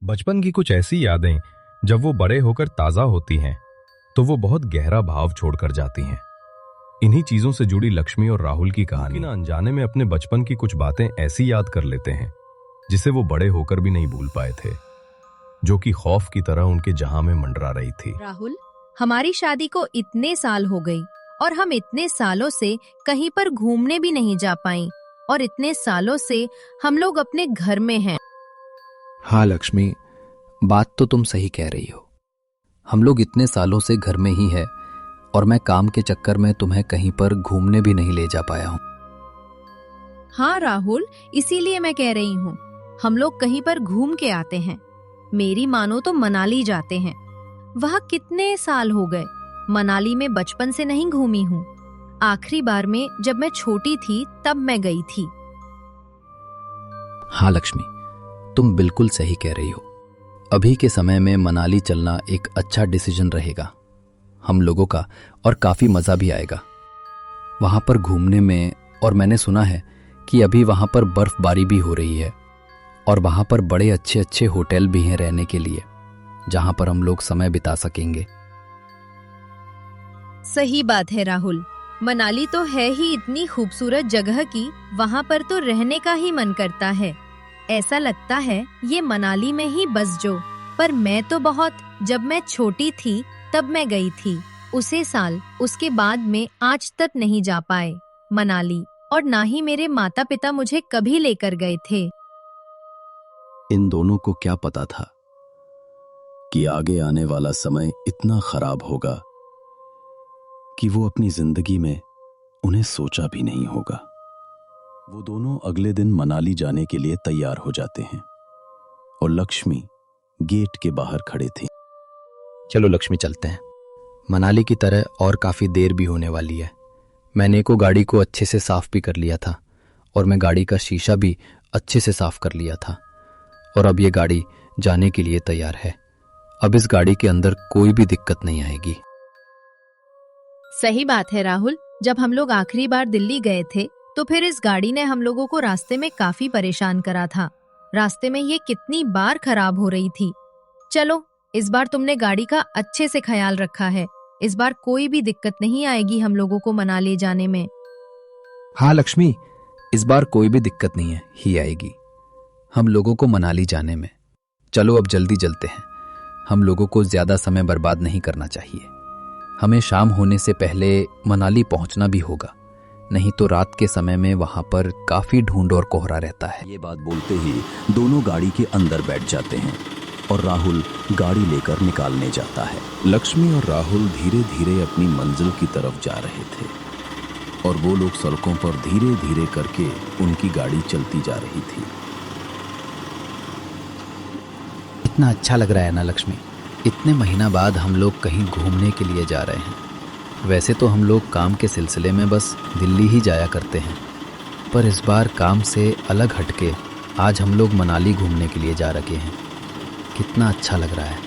बचपन की कुछ ऐसी यादें जब वो बड़े होकर ताजा होती हैं तो वो बहुत गहरा भाव छोड़कर जाती हैं। इन्हीं चीजों से जुड़ी लक्ष्मी और राहुल की कहानी ना अनजाने में अपने बचपन की कुछ बातें ऐसी याद कर लेते हैं जिसे वो बड़े होकर भी नहीं भूल पाए थे, जो कि खौफ की तरह उनके जहां में मंडरा रही थी। राहुल, हमारी शादी को इतने साल हो गई और हम इतने सालों से कहीं पर घूमने भी नहीं जा पाई और इतने सालों से हम लोग अपने घर में हैं। हाँ लक्ष्मी, बात तो तुम सही कह रही हो। हम लोग इतने सालों से घर में ही है और मैं काम के चक्कर में तुम्हें कहीं पर घूमने भी नहीं ले जा पाया हूँ। हाँ राहुल, इसीलिए मैं कह रही हूँ हम लोग कहीं पर घूम के आते हैं। मेरी मानो तो मनाली जाते हैं। वहाँ कितने साल हो गए, मनाली में बचपन से नहीं घूमी हूँ। आखिरी बार में जब मैं छोटी थी तब मैं गई थी। हाँ लक्ष्मी, तुम बिल्कुल सही कह रही हो। अभी के समय में मनाली चलना एक अच्छा डिसीजन रहेगा हम लोगों का और काफी मजा भी आएगा वहां पर घूमने में। और मैंने सुना है कि अभी वहां पर बर्फबारी भी हो रही है और वहां पर बड़े अच्छे अच्छे होटल भी हैं रहने के लिए, जहां पर हम लोग समय बिता सकेंगे। सही बात है राहुल, मनाली तो है ही इतनी खूबसूरत जगह की वहाँ पर तो रहने का ही मन करता है। ऐसा लगता है ये मनाली में ही बस जो। पर मैं तो जब मैं छोटी थी तब मैं गई थी उसे साल, उसके बाद में आज तक नहीं जा पाए मनाली, और ना ही मेरे माता पिता मुझे कभी लेकर गए थे। इन दोनों को क्या पता था कि आगे आने वाला समय इतना खराब होगा कि वो अपनी जिंदगी में उन्हें सोचा भी नहीं होगा। वो दोनों अगले दिन मनाली जाने के लिए तैयार हो जाते हैं और लक्ष्मी गेट के बाहर खड़े थी। चलो लक्ष्मी, चलते हैं। मनाली की तरह और काफी देर भी होने वाली है। मैंने को गाड़ी को अच्छे से साफ भी कर लिया था और मैं गाड़ी का शीशा भी अच्छे से साफ कर लिया था और अब ये गाड़ी जाने के लिए तैयार है। अब इस गाड़ी के अंदर कोई भी दिक्कत नहीं आएगी। सही बात है राहुल, जब हम लोग आखिरी बार दिल्ली गए थे तो फिर इस गाड़ी ने हम लोगों को रास्ते में काफी परेशान करा था। रास्ते में ये कितनी बार खराब हो रही थी। चलो, इस बार तुमने गाड़ी का अच्छे से ख्याल रखा है। इस बार कोई भी दिक्कत नहीं आएगी हम लोगों को मनाली जाने में। हाँ लक्ष्मी, इस बार कोई भी दिक्कत नहीं है ही आएगी हम लोगों को मनाली जाने में। चलो अब जल्दी चलते हैं। हम लोगों को ज्यादा समय बर्बाद नहीं करना चाहिए। हमें शाम होने से पहले मनाली पहुंचना भी होगा, नहीं तो रात के समय में वहां पर काफी ढूंढ और कोहरा रहता है। ये बात बोलते ही दोनों गाड़ी के अंदर बैठ जाते हैं और राहुल गाड़ी लेकर निकालने जाता है। लक्ष्मी और राहुल धीरे धीरे अपनी मंजिल की तरफ जा रहे थे और वो लोग सड़कों पर धीरे धीरे करके उनकी गाड़ी चलती जा रही थी। इतना अच्छा लग रहा है ना लक्ष्मी, इतने महीना बाद हम लोग कहीं घूमने के लिए जा रहे हैं। वैसे तो हम लोग काम के सिलसिले में बस दिल्ली ही जाया करते हैं, पर इस बार काम से अलग हटके आज हम लोग मनाली घूमने के लिए जा रखे हैं। कितना अच्छा लग रहा है।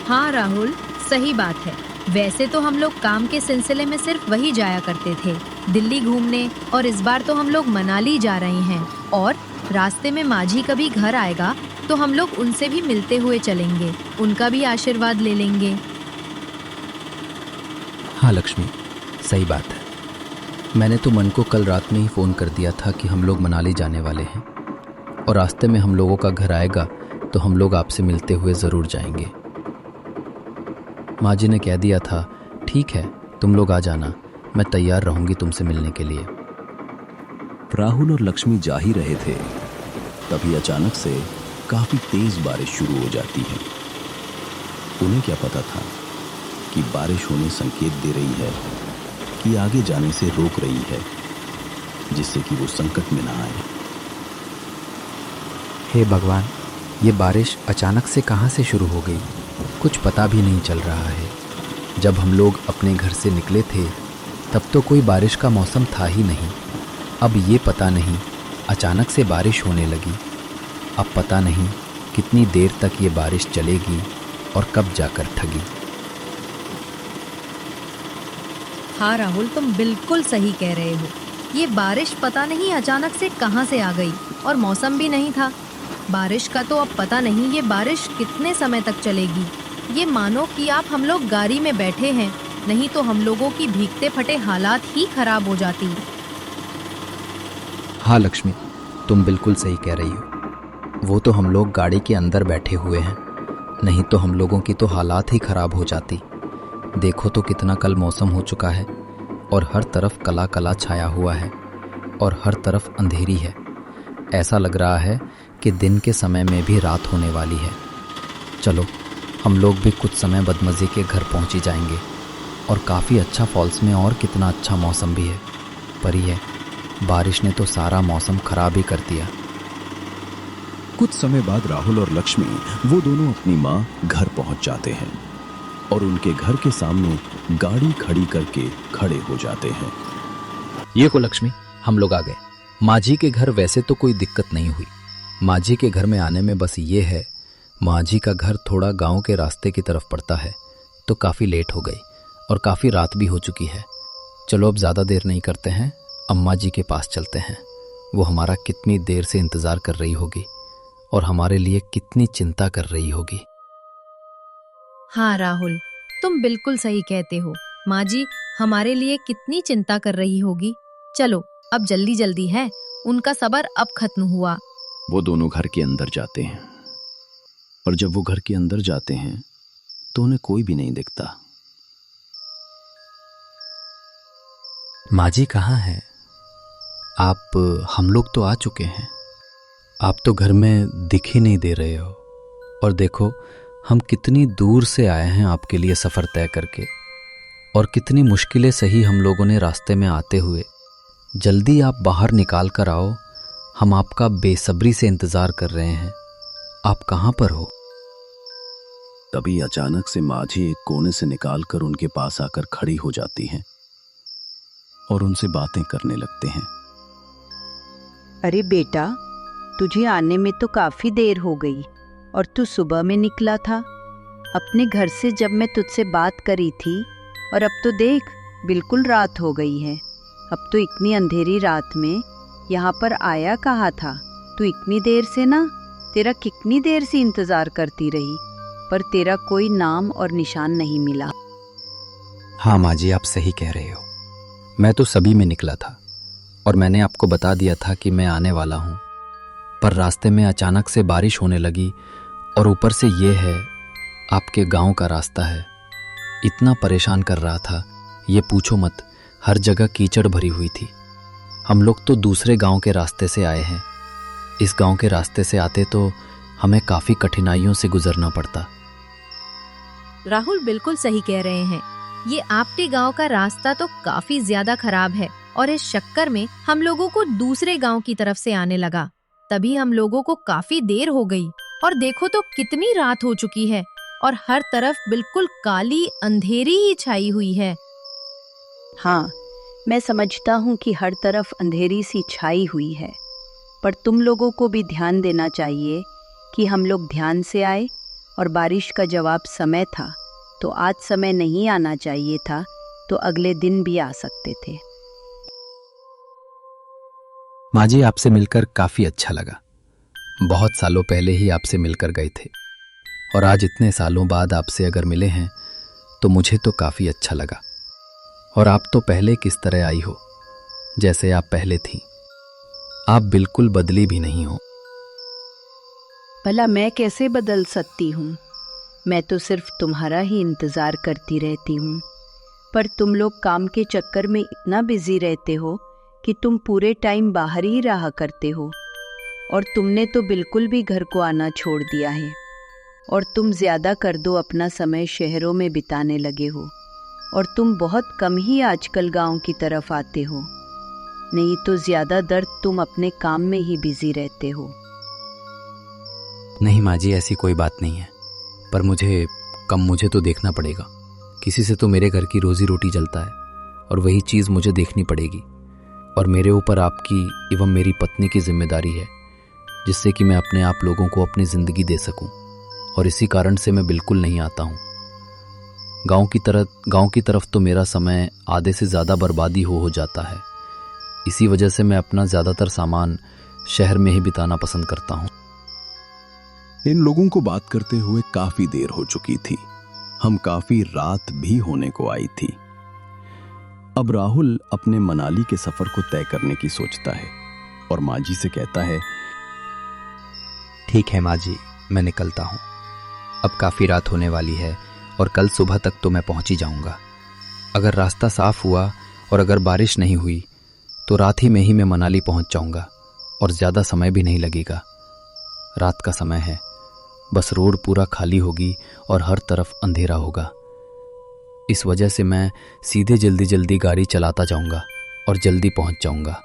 हाँ राहुल, सही बात है। वैसे तो हम लोग काम के सिलसिले में सिर्फ वही जाया करते थे, दिल्ली घूमने, और इस बार तो हम लोग मनाली जा रहे हैं और रास्ते में माझी कभी घर आएगा तो हम लोग उनसे भी मिलते हुए चलेंगे, उनका भी आशीर्वाद ले लेंगे। हाँ लक्ष्मी, सही बात है। मैंने तो मन को कल रात में ही फ़ोन कर दिया था कि हम लोग मनाली जाने वाले हैं और रास्ते में हम लोगों का घर आएगा तो हम लोग आपसे मिलते हुए ज़रूर जाएंगे। माँ जी ने कह दिया था, ठीक है तुम लोग आ जाना, मैं तैयार रहूँगी तुमसे मिलने के लिए। राहुल और लक्ष्मी जा ही रहे थे, तभी अचानक से काफी तेज बारिश शुरू हो जाती है। उन्हें क्या पता था कि बारिश होने संकेत दे रही है कि आगे जाने से रोक रही है, जिससे कि वो संकट में ना आए। हे भगवान, ये बारिश अचानक से कहाँ से शुरू हो गई, कुछ पता भी नहीं चल रहा है। जब हम लोग अपने घर से निकले थे तब तो कोई बारिश का मौसम था ही नहीं। अब ये पता नहीं अचानक से बारिश होने लगी। अब पता नहीं कितनी देर तक ये बारिश चलेगी और कब जाकर ठगी। हाँ राहुल, तुम बिल्कुल सही कह रहे हो। ये बारिश पता नहीं अचानक से कहां से आ गई और मौसम भी नहीं था। बारिश का तो अब पता नहीं ये बारिश कितने समय तक चलेगी। ये मानो कि आप हम लोग गाड़ी में बैठे हैं, नहीं तो हम लोगों की भीगते फटे हालात ही खराब हो जाती। हाँ लक्ष्मी, तुम बिल्कुल सही कह रही हो। वो तो हम लोग गाड़ी के अंदर बैठे हुए हैं, नहीं तो हम लोगों की तो हालात ही खराब हो जाती। देखो तो कितना कल मौसम हो चुका है और हर तरफ कला कला छाया हुआ है और हर तरफ अंधेरी है। ऐसा लग रहा है कि दिन के समय में भी रात होने वाली है। चलो हम लोग भी कुछ समय बदमज़े के घर पहुंच ही जाएंगे। और काफ़ी अच्छा फॉल्स में और कितना अच्छा मौसम भी है। पर ये बारिश ने तो सारा मौसम खराब ही कर दिया। कुछ समय बाद राहुल और लक्ष्मी वो दोनों अपनी माँ घर पहुंच जाते हैं और उनके घर के सामने गाड़ी खड़ी करके खड़े हो जाते हैं। ये को लक्ष्मी, हम लोग आ गए। माँ जी के घर वैसे तो कोई दिक्कत नहीं हुई। माँ जी के घर में आने में बस ये है, माँ जी का घर थोड़ा गांव के रास्ते की तरफ पड़ता है, तो काफ़ी लेट हो गई और काफ़ी रात भी हो चुकी है। चलो अब ज़्यादा देर नहीं करते हैं, अम्मा जी के पास चलते हैं। वो हमारा कितनी देर से इंतज़ार कर रही होगी और हमारे लिए कितनी चिंता कर रही होगी। हाँ राहुल, तुम बिल्कुल सही कहते हो। माँ जी हमारे लिए कितनी चिंता कर रही होगी। चलो अब जल्दी जल्दी है, उनका सब्र अब खत्म हुआ। वो दोनों घर के अंदर जाते हैं और जब वो घर के अंदर जाते हैं तो उन्हें कोई भी नहीं दिखता। माँ जी कहाँ हैं? आप, हम लोग तो आ चुके हैं, आप तो घर में दिख ही नहीं दे रहे हो। और देखो हम कितनी दूर से आए हैं आपके लिए सफ़र तय करके, और कितनी मुश्किलें सही हम लोगों ने रास्ते में आते हुए। जल्दी आप बाहर निकाल कर आओ, हम आपका बेसब्री से इंतज़ार कर रहे हैं। आप कहाँ पर हो? तभी अचानक से माझी एक कोने से निकालकर उनके पास आकर खड़ी हो जाती हैं और उनसे बातें करने लगते हैं। अरे बेटा, तुझे आने में तो काफी देर हो गई और तू सुबह में निकला था अपने घर से जब मैं तुझसे बात करी थी, और अब तो देख बिल्कुल रात हो गई है। अब तो इतनी अंधेरी रात में यहाँ पर आया कहाँ था तू? इतनी देर से ना, तेरा कितनी देर से इंतजार करती रही, पर तेरा कोई नाम और निशान नहीं मिला। हाँ माँ जी, आप सही कह रहे हो। मैं तो सभी में निकला था और मैंने आपको बता दिया था कि मैं आने वाला हूँ, पर रास्ते में अचानक से बारिश होने लगी और ऊपर से ये है आपके गांव का रास्ता है। इतना परेशान कर रहा था, ये पूछो मत। हर जगह कीचड़ भरी हुई थी। हम लोग तो दूसरे गांव के रास्ते से आए हैं। इस गांव के रास्ते से आते तो हमें काफ़ी कठिनाइयों से गुजरना पड़ता। राहुल बिल्कुल सही कह रहे हैं। ये आपके गांव का रास्ता तो काफी ज्यादा खराब है और इस चक्कर में हम लोगों को दूसरे गांव की तरफ से आने लगा। तभी हम लोगों को काफी देर हो गई और देखो तो कितनी रात हो चुकी है और हर तरफ बिल्कुल काली अंधेरी ही छाई हुई है। हाँ, मैं समझता हूँ कि हर तरफ अंधेरी सी छाई हुई है, पर तुम लोगों को भी ध्यान देना चाहिए कि हम लोग ध्यान से आए और बारिश का जवाब समय था, तो आज समय नहीं आना चाहिए था, तो अगले दिन भी आ सकते थे। माँ जी, आपसे मिलकर काफ़ी अच्छा लगा। बहुत सालों पहले ही आपसे मिलकर गए थे और आज इतने सालों बाद आपसे अगर मिले हैं तो मुझे तो काफ़ी अच्छा लगा। और आप तो पहले किस तरह आई हो, जैसे आप पहले थी। आप बिल्कुल बदली भी नहीं हो। भला मैं कैसे बदल सकती हूँ? मैं तो सिर्फ तुम्हारा ही इंतज़ार करती रहती हूँ, पर तुम लोग काम के चक्कर में इतना बिजी रहते हो कि तुम पूरे टाइम बाहर ही रहा करते हो। और तुमने तो बिल्कुल भी घर को आना छोड़ दिया है और तुम ज़्यादा कर दो अपना समय शहरों में बिताने लगे हो, और तुम बहुत कम ही आजकल गांव की तरफ आते हो। नहीं तो ज़्यादा दर्द तुम अपने काम में ही बिजी रहते हो। नहीं माँ जी, ऐसी कोई बात नहीं है, पर मुझे तो देखना पड़ेगा। किसी से तो मेरे घर की रोजी रोटी चलता है और वही चीज़ मुझे देखनी पड़ेगी। और मेरे ऊपर आपकी एवं मेरी पत्नी की जिम्मेदारी है, जिससे कि मैं अपने आप लोगों को अपनी ज़िंदगी दे सकूं। और इसी कारण से मैं बिल्कुल नहीं आता हूं। गांव की तरफ तो मेरा समय आधे से ज़्यादा बर्बादी हो जाता है। इसी वजह से मैं अपना ज़्यादातर सामान शहर में ही बिताना पसंद करता हूं। इन लोगों को बात करते हुए काफी देर हो चुकी थी। हम काफी रात भी होने को आई थी। अब राहुल अपने मनाली के सफर को तय करने की सोचता है और माँ जी से कहता है, ठीक है माँ जी, मैं निकलता हूँ। अब काफ़ी रात होने वाली है और कल सुबह तक तो मैं पहुँच ही जाऊँगा। अगर रास्ता साफ हुआ और अगर बारिश नहीं हुई तो रात ही में ही मैं मनाली पहुँच जाऊँगा और ज़्यादा समय भी नहीं लगेगा। रात का समय है, बस रोड पूरा खाली होगी और हर तरफ अंधेरा होगा। इस वजह से मैं सीधे जल्दी जल्दी गाड़ी चलाता जाऊँगा और जल्दी पहुँच जाऊँगा।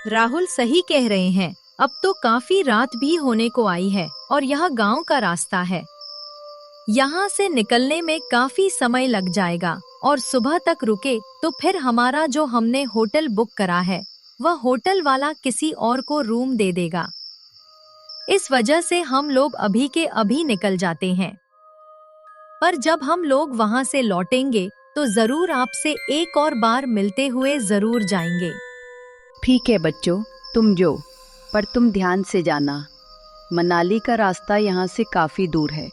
राहुल सही कह रहे हैं। अब तो काफी रात भी होने को आई है और यह गांव का रास्ता है। यहाँ से निकलने में काफी समय लग जाएगा और सुबह तक रुके तो फिर हमारा जो हमने होटल बुक करा है वह होटल वाला किसी और को रूम दे देगा। इस वजह से हम लोग अभी के अभी निकल जाते हैं। पर जब हम लोग वहाँ से लौटेंगे तो जरूर आपसे एक और बार मिलते हुए जरूर जाएंगे। ठीक है बच्चों, तुम जो, पर तुम ध्यान से जाना। मनाली का रास्ता यहाँ से काफ़ी दूर है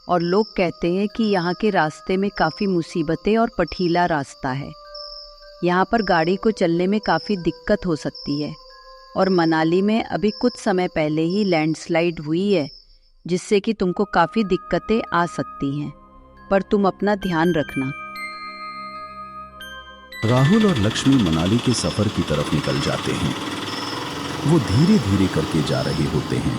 और लोग कहते हैं कि यहाँ के रास्ते में काफ़ी मुसीबतें और पथरीला रास्ता है। यहाँ पर गाड़ी को चलने में काफ़ी दिक्कत हो सकती है और मनाली में अभी कुछ समय पहले ही लैंडस्लाइड हुई है, जिससे कि तुमको काफ़ी दिक्कतें आ सकती हैं, पर तुम अपना ध्यान रखना। राहुल और लक्ष्मी मनाली के सफर की तरफ निकल जाते हैं। वो धीरे धीरे करके जा रहे होते हैं।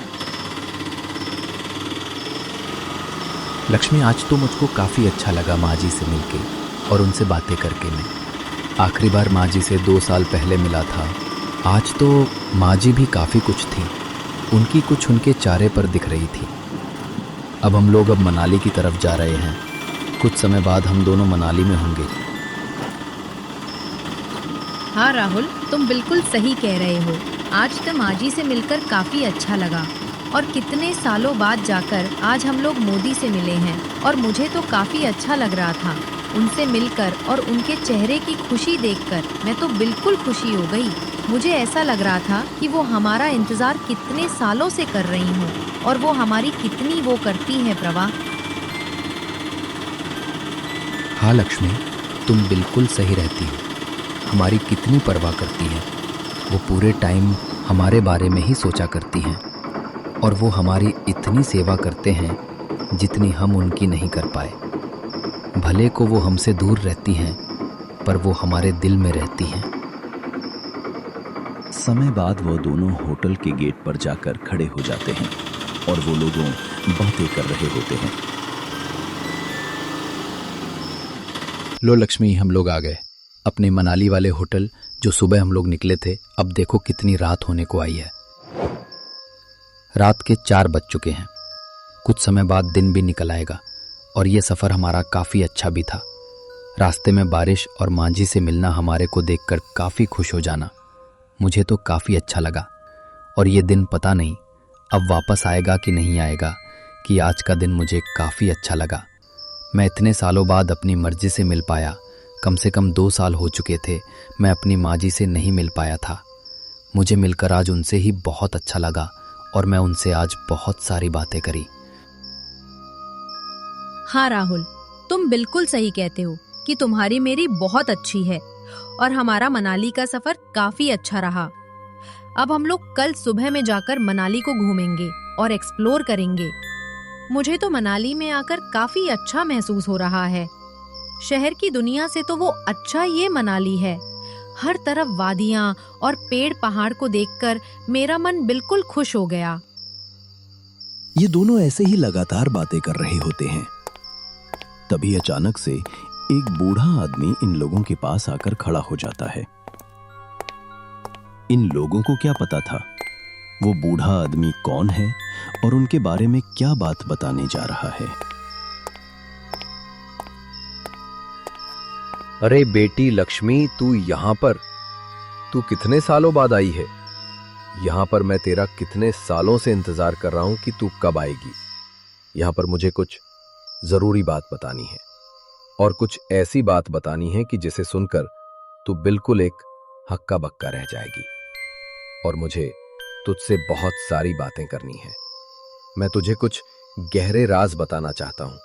लक्ष्मी, आज तो मुझको काफ़ी अच्छा लगा माँ जी से मिलके और उनसे बातें करके। मैं आखिरी बार माँ जी से 2 साल पहले मिला था। आज तो माँ जी भी काफ़ी कुछ थी, उनकी कुछ उनके चेहरे पर दिख रही थी। अब हम लोग मनाली की तरफ जा रहे हैं। कुछ समय बाद हम दोनों मनाली में होंगे। हाँ राहुल, तुम बिल्कुल सही कह रहे हो। आज तो माँ जी से मिलकर काफी अच्छा लगा और कितने सालों बाद जाकर आज हम लोग मोदी से मिले हैं और मुझे तो काफी अच्छा लग रहा था उनसे मिलकर और उनके चेहरे की खुशी देखकर। मैं तो बिल्कुल खुशी हो गई। मुझे ऐसा लग रहा था कि वो हमारा इंतजार कितने सालों से कर रही हूँ और वो हमारी कितनी वो करती है प्रभा। हाँ लक्ष्मी, तुम बिल्कुल सही रहती हो। हमारी कितनी परवाह करती है। वो पूरे टाइम हमारे बारे में ही सोचा करती हैं और वो हमारी इतनी सेवा करते हैं जितनी हम उनकी नहीं कर पाए। भले को वो हमसे दूर रहती हैं पर वो हमारे दिल में रहती हैं। समय बाद वो दोनों होटल के गेट पर जाकर खड़े हो जाते हैं और वो लोगों बातें कर रहे होते हैं। लो लक्ष्मी, हम लोग आ गए अपने मनाली वाले होटल। जो सुबह हम लोग निकले थे, अब देखो कितनी रात होने को आई है। रात के 4 बज चुके हैं। कुछ समय बाद दिन भी निकल आएगा और ये सफ़र हमारा काफ़ी अच्छा भी था। रास्ते में बारिश और माँ जी से मिलना हमारे को देखकर काफ़ी खुश हो जाना मुझे तो काफ़ी अच्छा लगा। और ये दिन पता नहीं अब वापस आएगा कि नहीं आएगा, कि आज का दिन मुझे काफ़ी अच्छा लगा। मैं इतने सालों बाद अपनी मर्जी से मिल पाया। कम से कम 2 साल हो चुके थे मैं अपनी माँ जी से नहीं मिल पाया था। मुझे मिलकर आज उनसे ही बहुत अच्छा लगा और मैं उनसे आज बहुत सारी बातें करी। हाँ राहुल, तुम बिल्कुल सही कहते हो कि तुम्हारी मेरी बहुत अच्छी है और हमारा मनाली का सफर काफी अच्छा रहा। अब हम लोग कल सुबह में जाकर मनाली को घूमेंगे और एक्सप्लोर करेंगे। मुझे तो मनाली में आकर काफी अच्छा महसूस हो रहा है। शहर की दुनिया से तो वो अच्छा ये मनाली है। हर तरफ वादियां और पेड़ पहाड़ को देखकर मेरा मन बिल्कुल खुश हो गया। ये दोनों ऐसे ही लगातार बातें कर रहे होते हैं। तभी अचानक से एक बूढ़ा आदमी इन लोगों के पास आकर खड़ा हो जाता है। इन लोगों को क्या पता था वो बूढ़ा आदमी कौन है और उनके बारे में क्या बात बताने जा रहा है। अरे बेटी लक्ष्मी, तू यहाँ पर? तू कितने सालों बाद आई है? यहाँ पर मैं तेरा कितने सालों से इंतजार कर रहा हूं कि तू कब आएगी। यहाँ पर मुझे कुछ जरूरी बात बतानी है और कुछ ऐसी बात बतानी है कि जिसे सुनकर तू बिल्कुल एक हक्का बक्का रह जाएगी। और मुझे तुझसे बहुत सारी बातें करनी है। मैं तुझे कुछ गहरे राज बताना चाहता हूं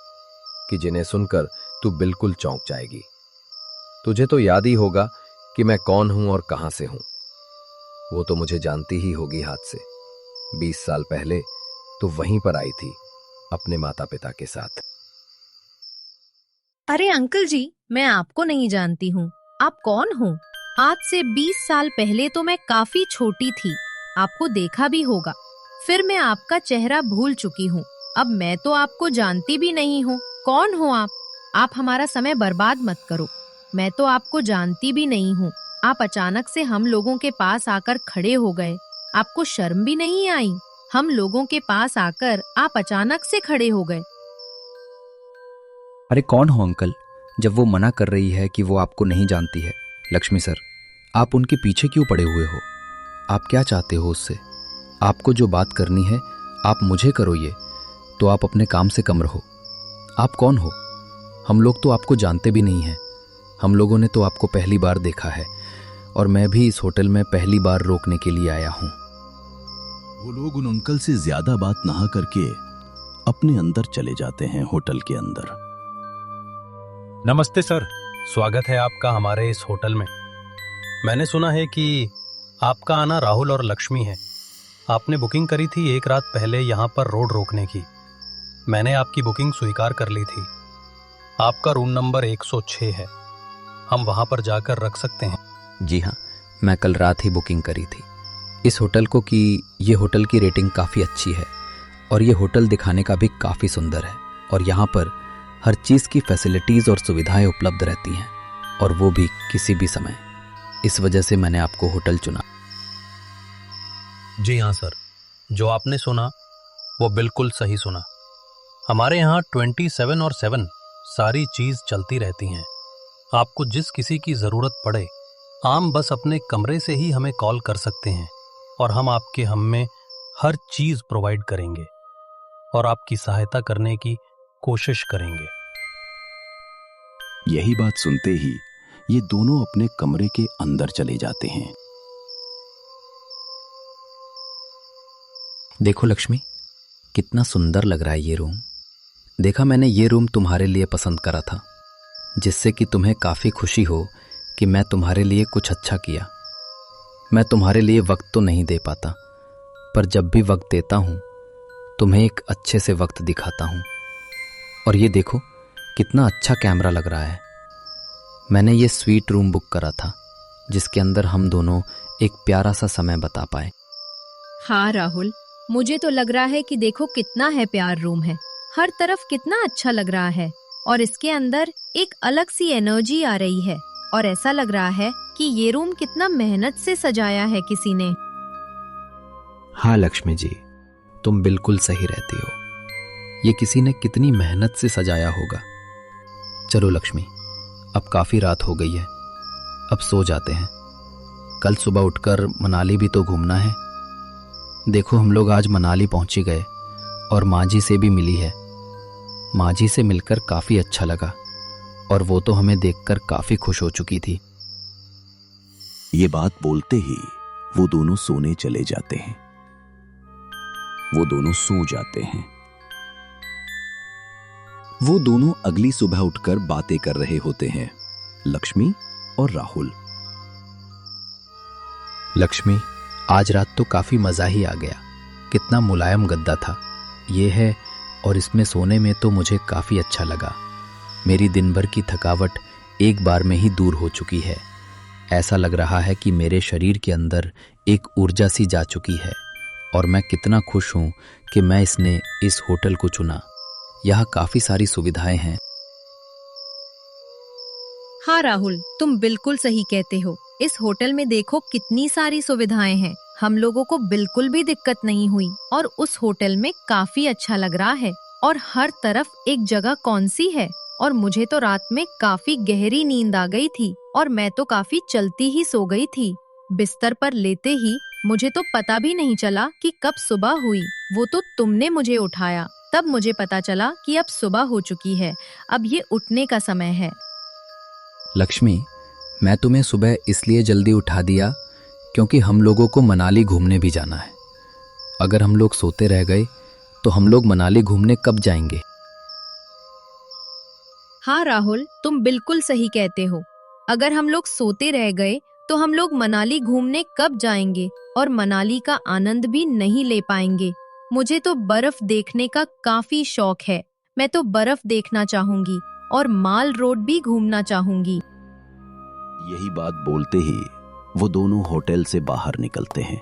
कि जिन्हें सुनकर तू बिल्कुल चौंक जाएगी। तुझे तो याद ही होगा कि मैं कौन हूं और कहां से हूं। वो तो मुझे जानती ही होगी हाथ से। 20 साल पहले तू वहीं पर आई थी अपने माता पिता के साथ। अरे अंकल जी, मैं आपको नहीं जानती हूँ। आप कौन हो? आज से 20 साल पहले तो मैं काफी छोटी थी, आपको देखा भी होगा। फिर मैं आपका चेहरा भूल चुकी हूँ। अब मैं तो आपको जानती भी नहीं हूँ। कौन हो आप? आप हमारा समय बर्बाद मत करो। मैं तो आपको जानती भी नहीं हूँ। आप अचानक से हम लोगों के पास आकर खड़े हो गए। आपको शर्म भी नहीं आई? हम लोगों के पास आकर आप अचानक से खड़े हो गए। अरे कौन हो अंकल, जब वो मना कर रही है कि वो आपको नहीं जानती है। लक्ष्मी सर, आप उनके पीछे क्यों पड़े हुए हो? आप क्या चाहते हो उससे? आपको जो बात करनी है आप मुझे करो, ये तो आप अपने काम से कम रहो। आप कौन हो? हम लोग तो आपको जानते भी नहीं हैं। हम लोगों ने तो आपको पहली बार देखा है और मैं भी इस होटल में पहली बार रोकने के लिए आया हूँ। वो लोग उन अंकल से ज्यादा बात ना करके अपने अंदर चले जाते हैं होटल के अंदर। नमस्ते सर, स्वागत है आपका हमारे इस होटल में। मैंने सुना है कि आपका आना राहुल और लक्ष्मी है। आपने बुकिंग करी थी एक रात पहले यहाँ पर रोड रोकने की। मैंने आपकी बुकिंग स्वीकार कर ली थी। आपका रूम नंबर 106 है। हम वहाँ पर जाकर रख सकते हैं? जी हाँ, मैं कल रात ही बुकिंग करी थी इस होटल को कि ये होटल की रेटिंग काफ़ी अच्छी है और ये होटल दिखाने का भी काफ़ी सुंदर है और यहाँ पर हर चीज़ की फैसिलिटीज़ और सुविधाएं उपलब्ध रहती हैं और वो भी किसी भी समय। इस वजह से मैंने आपको होटल चुना। जी हाँ सर, जो आपने सुना वो बिल्कुल सही सुना। हमारे यहाँ 24 और 7 सारी चीज़ चलती रहती हैं। आपको जिस किसी की ज़रूरत पड़े आम बस अपने कमरे से ही हमें कॉल कर सकते हैं और हम आपके हम में हर चीज़ प्रोवाइड करेंगे और आपकी सहायता करने की कोशिश करेंगे। यही बात सुनते ही ये दोनों अपने कमरे के अंदर चले जाते हैं। देखो लक्ष्मी, कितना सुंदर लग रहा है ये रूम। देखा, मैंने ये रूम तुम्हारे लिए पसंद करा था जिससे कि तुम्हें काफ़ी खुशी हो कि मैं तुम्हारे लिए कुछ अच्छा किया। मैं तुम्हारे लिए वक्त तो नहीं दे पाता, पर जब भी वक्त देता हूँ तुम्हें एक अच्छे से वक्त दिखाता हूँ। और ये देखो कितना अच्छा कैमरा लग रहा है। मैंने ये स्वीट रूम बुक करा था जिसके अंदर हम दोनों एक प्यारा सा समय बता पाए। हाँ राहुल, मुझे तो लग रहा है कि देखो कितना है प्यार रूम है। हर तरफ कितना अच्छा लग रहा है और इसके अंदर एक अलग सी एनर्जी आ रही है और ऐसा लग रहा है कि ये रूम कितना मेहनत से सजाया है किसी ने। हाँ लक्ष्मी जी, तुम बिल्कुल सही रहती हो। ये किसी ने कितनी मेहनत से सजाया होगा। चलो लक्ष्मी, अब काफ़ी रात हो गई है, अब सो जाते हैं। कल सुबह उठकर मनाली भी तो घूमना है। देखो, हम लोग आज मनाली पहुंची गए और माँ जी से भी मिली है। माँ जी से मिलकर काफ़ी अच्छा लगा और वो तो हमें देखकर काफ़ी खुश हो चुकी थी। ये बात बोलते ही वो दोनों सोने चले जाते हैं। वो दोनों सो जाते हैं। वो दोनों अगली सुबह उठकर बातें कर रहे होते हैं, लक्ष्मी और राहुल। लक्ष्मी, आज रात तो काफ़ी मज़ा ही आ गया। कितना मुलायम गद्दा था ये है और इसमें सोने में तो मुझे काफ़ी अच्छा लगा। मेरी दिन भर की थकावट एक बार में ही दूर हो चुकी है। ऐसा लग रहा है कि मेरे शरीर के अंदर एक ऊर्जा सी जा चुकी है और मैं कितना खुश हूँ कि मैं इस होटल को चुना। यहाँ काफ़ी सारी सुविधाएं हैं। हाँ राहुल, तुम बिल्कुल सही कहते हो। इस होटल में देखो कितनी सारी सुविधाएं हैं। हम लोगों को बिल्कुल भी दिक्कत नहीं हुई और उस होटल में काफी अच्छा लग रहा है और हर तरफ एक जगह कौन सी है। और मुझे तो रात में काफी गहरी नींद आ गई थी और मैं तो काफी चलती ही सो गई थी। बिस्तर पर लेते ही मुझे तो पता भी नहीं चला कि कब सुबह हुई। वो तो तुमने मुझे उठाया, तब मुझे पता चला कि अब सुबह हो चुकी है, अब ये उठने का समय है। लक्ष्मी, मैं तुम्हें सुबह इसलिए जल्दी उठा दिया क्योंकि हम लोगों को मनाली घूमने भी जाना है। अगर हम लोग सोते रह गए तो हम लोग मनाली घूमने कब जाएंगे? हाँ राहुल, तुम बिल्कुल सही कहते हो। अगर हम लोग सोते रह गए तो हम लोग मनाली घूमने कब जाएंगे और मनाली का आनंद भी नहीं ले पाएंगे। मुझे तो बर्फ देखने का काफी शौक है। मैं तो बर्फ देखना चाहूंगी और माल रोड भी घूमना चाहूंगी। यही बात बोलते ही वो दोनों होटल से बाहर निकलते हैं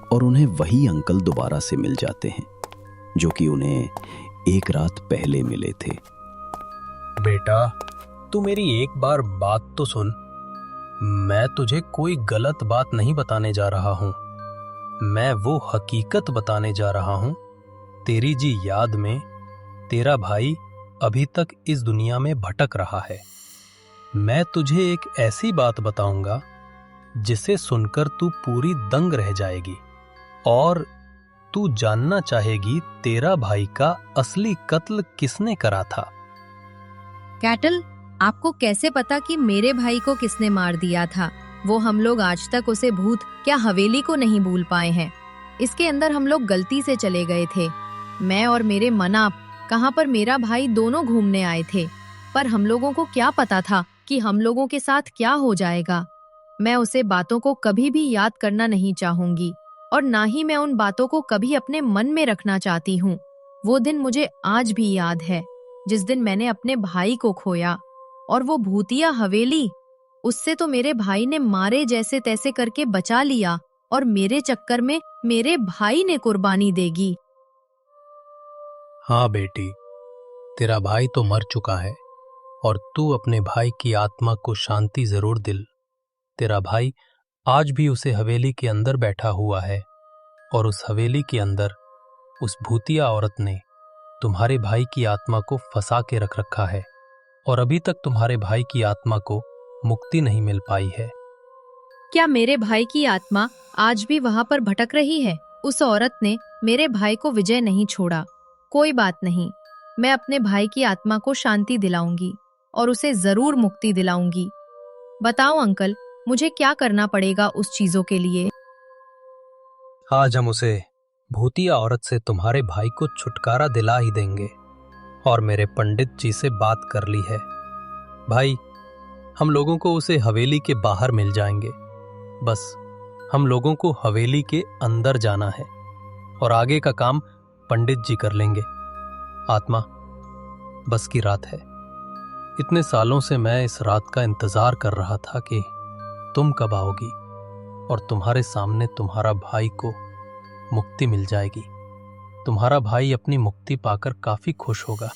और उन्हें वही अंकल दोबारा से मिल जाते हैं जो कि उन्हें एक रात पहले मिले थे। बेटा, तू मेरी एक बार बात तो सुन। मैं तुझे कोई गलत बात नहीं बताने जा रहा हूँ। मैं वो हकीकत बताने जा रहा हूँ। तेरी जी याद में तेरा भाई अभी तक इस दुनिया में भटक रहा है। मैं तुझे एक ऐसी बात बताऊंगा जिसे सुनकर तू पूरी दंग रह जाएगी और तू जानना चाहेगी तेरा भाई का असली कत्ल किसने करा था। कैटल, आपको कैसे पता कि मेरे भाई को किसने मार दिया था? वो हम लोग आज तक उसे भूत क्या हवेली को नहीं भूल पाए हैं। इसके अंदर हम लोग गलती से चले गए थे। मैं और मेरे मनाप कहाँ पर मेरा भाई दोनों घूमने आए थे, पर हम लोगों को क्या पता था कि हम लोगों के साथ क्या हो जाएगा। मैं उसे बातों को कभी भी याद करना नहीं चाहूंगी और ना ही मैं उन बातों को कभी अपने मन में रखना चाहती हूँ। वो दिन मुझे आज भी याद है जिस दिन मैंने अपने भाई को खोया। और वो भूतिया हवेली, उससे तो मेरे भाई ने मारे जैसे तैसे करके बचा लिया और मेरे चक्कर में मेरे भाई ने कुर्बानी देगी। हाँ बेटी, तेरा भाई तो मर चुका है और तू अपने भाई की आत्मा को शांति जरूर दिल। तेरा भाई आज भी उसे हवेली के अंदर बैठा हुआ है और उस हवेली के अंदर उस भूतिया औरत ने तुम्हारे भाई की आत्मा को फंसा के रख रखा है और अभी तक तुम्हारे भाई की आत्मा को मुक्ति नहीं मिल पाई है। क्या मेरे भाई की आत्मा आज भी वहाँ पर भटक रही है? उस औरत ने मेरे भाई को विजय नहीं छोड़ा। कोई बात नहीं, मैं अपने भाई की आत्मा को शांति दिलाऊंगी और उसे जरूर मुक्ति दिलाऊंगी। बताओ अंकल, मुझे क्या करना पड़ेगा उस चीजों के लिए? आज हम उसे भूतिया औरत से तुम्हारे भाई को छुटकारा दिला ही देंगे और मेरे पंडित जी से बात कर ली है। भाई, हम लोगों को उसे हवेली के बाहर मिल जाएंगे। बस हम लोगों को हवेली के अंदर जाना है और आगे का काम पंडित जी कर लेंगे। आत्मा, बस की रात है। इतने सालों से मैं इस रात का इंतजार कर रहा था कि तुम कब आओगी और तुम्हारे सामने तुम्हारा भाई को मुक्ति मिल जाएगी। तुम्हारा भाई अपनी मुक्ति पाकर काफी खुश होगा।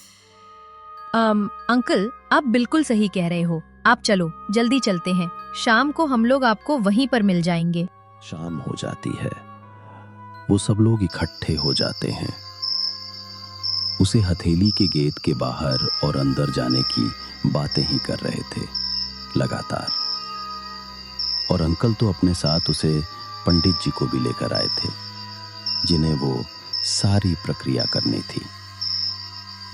अंकल, आप बिल्कुल सही कह रहे हो। आप चलो, जल्दी चलते हैं। शाम को हम लोग आपको वहीं पर मिल जाएंगे। शाम हो जाती है। वो सब लोग इकट्ठे हो जाते हैं। उसे हथेली के गेट के बाहर और अंदर जाने की बातें ही कर रहे थे लगातार। और अंकल तो अपने साथ उसे पंडित जी को भी लेकर आए थे जिन्हें वो सारी प्रक्रिया करनी थी।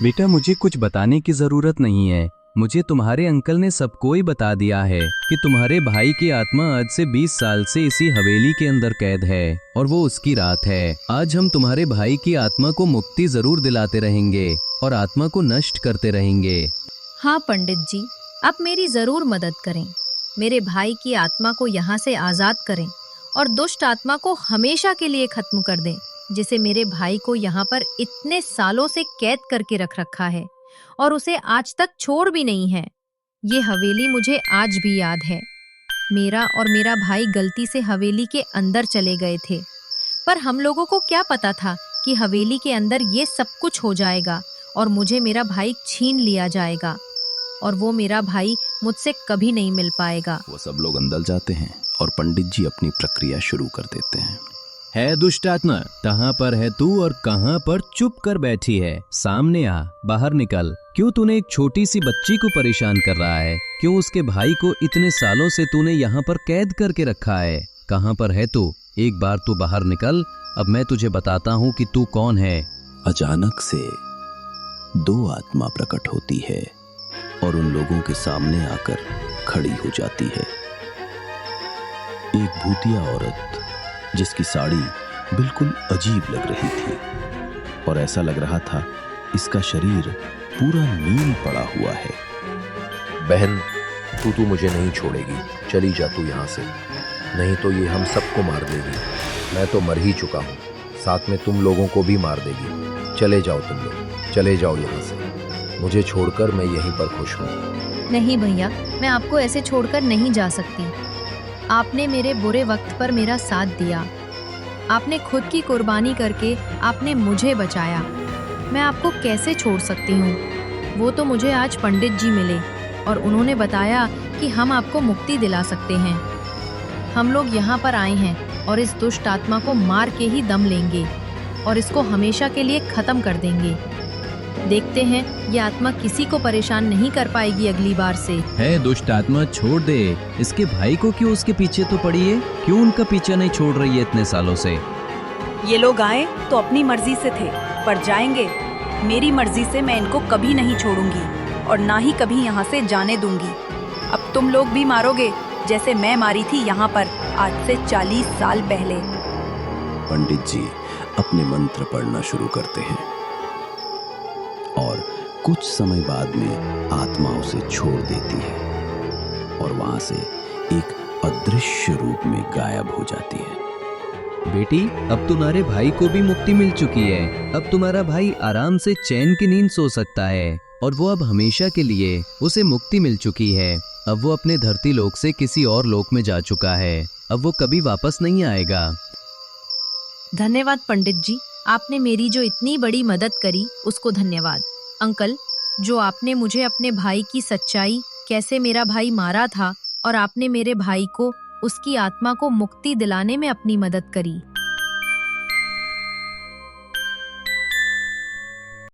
बेटा, मुझे कुछ बताने की जरूरत नहीं है। मुझे तुम्हारे अंकल ने सबको ही बता दिया है कि तुम्हारे भाई की आत्मा आज से 20 साल से इसी हवेली के अंदर कैद है और वो उसकी रात है। आज हम तुम्हारे भाई की आत्मा को मुक्ति जरूर दिलाते रहेंगे और आत्मा को नष्ट करते रहेंगे। हाँ पंडित जी, आप मेरी जरूर मदद करें। मेरे भाई की आत्मा को यहाँ से आजाद करें और दुष्ट आत्मा को हमेशा के लिए खत्म कर दें, जिसे मेरे भाई को यहाँ पर इतने सालों से कैद करके रख रखा है और उसे आज तक छोड़ भी नहीं है। ये हवेली मुझे आज भी याद है। मेरा और मेरा भाई गलती से हवेली के अंदर चले गए थे, पर हम लोगों को क्या पता था कि हवेली के अंदर ये सब कुछ हो जाएगा और मुझे मेरा भाई छीन लिया जाएगा और वो मेरा भाई मुझसे कभी नहीं मिल पाएगा। वो सब लोग अंदर जाते हैं और पंडित जी अपनी प्रक्रिया शुरू कर देते हैं। है दुष्ट आत्मा, कहाँ पर है तू और कहाँ पर चुप कर बैठी है? सामने आ, बाहर निकल। क्यों तूने एक छोटी सी बच्ची को परेशान कर रहा है? क्यों उसके भाई को इतने सालों से तूने यहाँ पर कैद करके रखा है? कहाँ पर है तू? एक बार तू बाहर निकल। अब मैं तुझे बताता हूँ कि तू कौन है। अचानक से 2 आत्मा प्रकट होती है और उन लोगों के सामने आकर खड़ी हो जाती है। एक भूतिया औरत जिसकी साड़ी बिल्कुल अजीब लग रही थी और ऐसा लग रहा था इसका शरीर पूरा नील पड़ा हुआ है। बहन, तू मुझे नहीं छोड़ेगी, चली जा तू यहाँ से, नहीं तो ये हम सबको मार देगी। मैं तो मर ही चुका हूँ, साथ में तुम लोगों को भी मार देगी। चले जाओ तुम लोग, चले जाओ यहाँ से, मुझे छोड़कर मैं यहीं पर खुश हूँ। नहीं भैया, मैं आपको ऐसे छोड़कर नहीं जा सकती। आपने मेरे बुरे वक्त पर मेरा साथ दिया, आपने खुद की कुर्बानी करके आपने मुझे बचाया। मैं आपको कैसे छोड़ सकती हूँ? वो तो मुझे आज पंडित जी मिले और उन्होंने बताया कि हम आपको मुक्ति दिला सकते हैं। हम लोग यहाँ पर आए हैं और इस दुष्ट आत्मा को मार के ही दम लेंगे और इसको हमेशा के लिए खत्म कर देंगे। देखते हैं ये आत्मा किसी को परेशान नहीं कर पाएगी अगली बार से। है दुष्ट आत्मा, छोड़ दे। इसके भाई को क्यों उसके पीछे तो पड़ी है? क्यों उनका पीछा नहीं छोड़ रही है इतने सालों से? ये लोग आए तो अपनी मर्जी से थे, पर जाएंगे मेरी मर्जी से। मैं इनको कभी नहीं छोड़ूंगी और ना ही कभी यहाँ से जाने दूंगी। अब तुम लोग भी मारोगे जैसे मैं मारी थी यहाँ पर आज से 40 साल पहले। पंडित जी अपने मंत्र पढ़ना शुरू करते हैं और कुछ समय बाद में आत्मा उसे छोड़ देती है और वहां से एक अदृश्य रूप में गायब हो जाती है। बेटी, अब तुम्हारे भाई को भी मुक्ति मिल चुकी है। अब तुम्हारा भाई आराम से चैन की नींद सो सकता है और वो अब हमेशा के लिए उसे मुक्ति मिल चुकी है। अब वो अपने धरती लोक से किसी और लोक में जा चुका है। अब वो कभी वापस नहीं आएगा। धन्यवाद पंडित जी, आपने मेरी जो इतनी बड़ी मदद करी उसको धन्यवाद। अंकल, जो आपने मुझे अपने भाई की सच्चाई, कैसे मेरा भाई मारा था और आपने मेरे भाई को उसकी आत्मा को मुक्ति दिलाने में अपनी मदद करी,